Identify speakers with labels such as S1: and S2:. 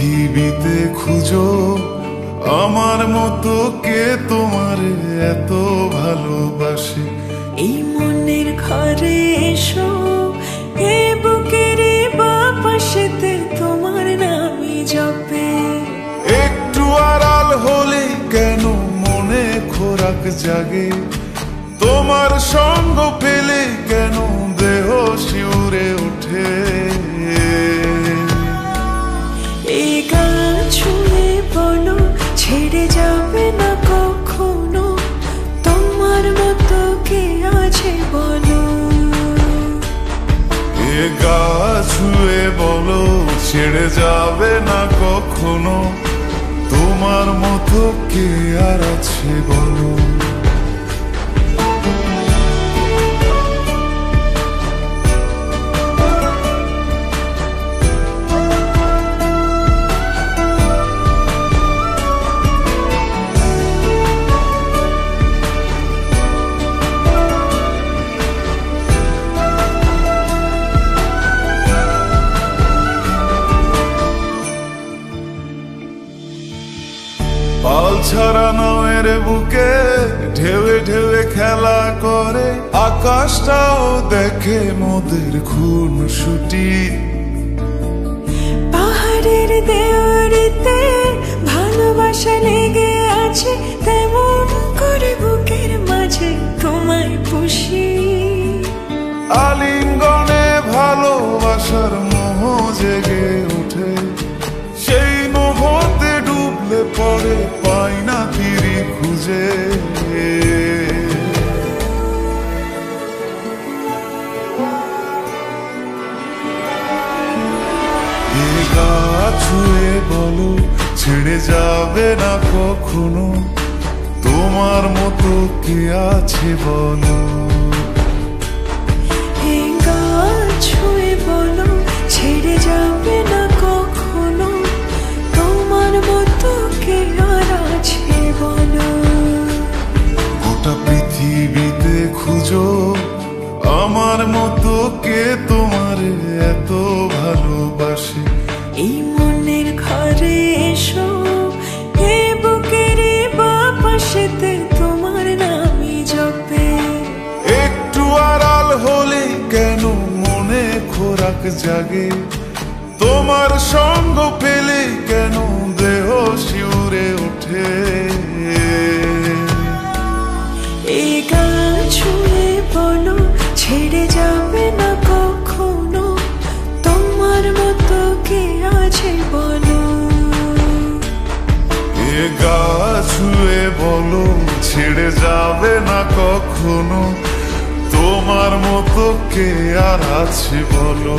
S1: পৃথিবীতে খুঁজো আমার মতো কে তোমার এত ভালোবাসে।
S2: এই মনের ঘরে এসো, এ বুকের বাপাশেতে তোমার নামই জপে।
S1: একটু আড়াল হলে কেন মনে খোরাক জাগে, তোমার সঙ্গ পেলে কেন দেহ শিউরে ওঠে।
S2: এই গান ছুঁয়ে বলো ছেড়ে যাবে না কখনো, তোমার মতো কে আছে বলো।
S1: এ গা ছুঁয়ে বলো ছেড়ে যাবে না কখনো, তোমার মতো কে আর আছে বলো। পাল ছাড়া নয়ের বুকে ঢেউে ঢেউে খেলা করে, আকাশটাও দেখে মোদের খুন ছুটি।
S2: পাহাড়ের দেওয়ারিতে ভালোবাসা লেগে আছে, তেমন করে বুকের মাঝে তোমায় পুষি।
S1: আলিঙ্গনে ভালোবাসার মোহ জেগে ওঠে, সেই মোহতে ডুবলে পরে পাই না তীরি খুঁজে। এ গা ছুঁয়ে বলো ছেড়ে যাবে না কখনো, তোমার মতো কে আছে বলো।
S2: এই গান ছুঁয়ে বলো ছেড়ে যাবে না কখনো, তোমার মতো কে আর আছে বলো।
S1: গোটা পৃথিবীতে খুঁজো আমার মতো কে তোমার এত ভালোবাসে।
S2: এই মনের ঘরে এসো, এ বুকের বাপাশেতে তোমার নামই জপে।
S1: একটু আড়াল হলে কেন মনে খোরাক জাগে, তোমার সঙ্গ পেলে কেন দেহ শিউরে ওঠে।
S2: এই গান ছুঁয়ে বলো ছেড়ে যাবে না কখনো, তোমার মতো কে আছে বলো।
S1: এ গা ছুঁয়ে বলো ছেড়ে যাবে না কখনো, তোমার মতো কে আর আছে বলো।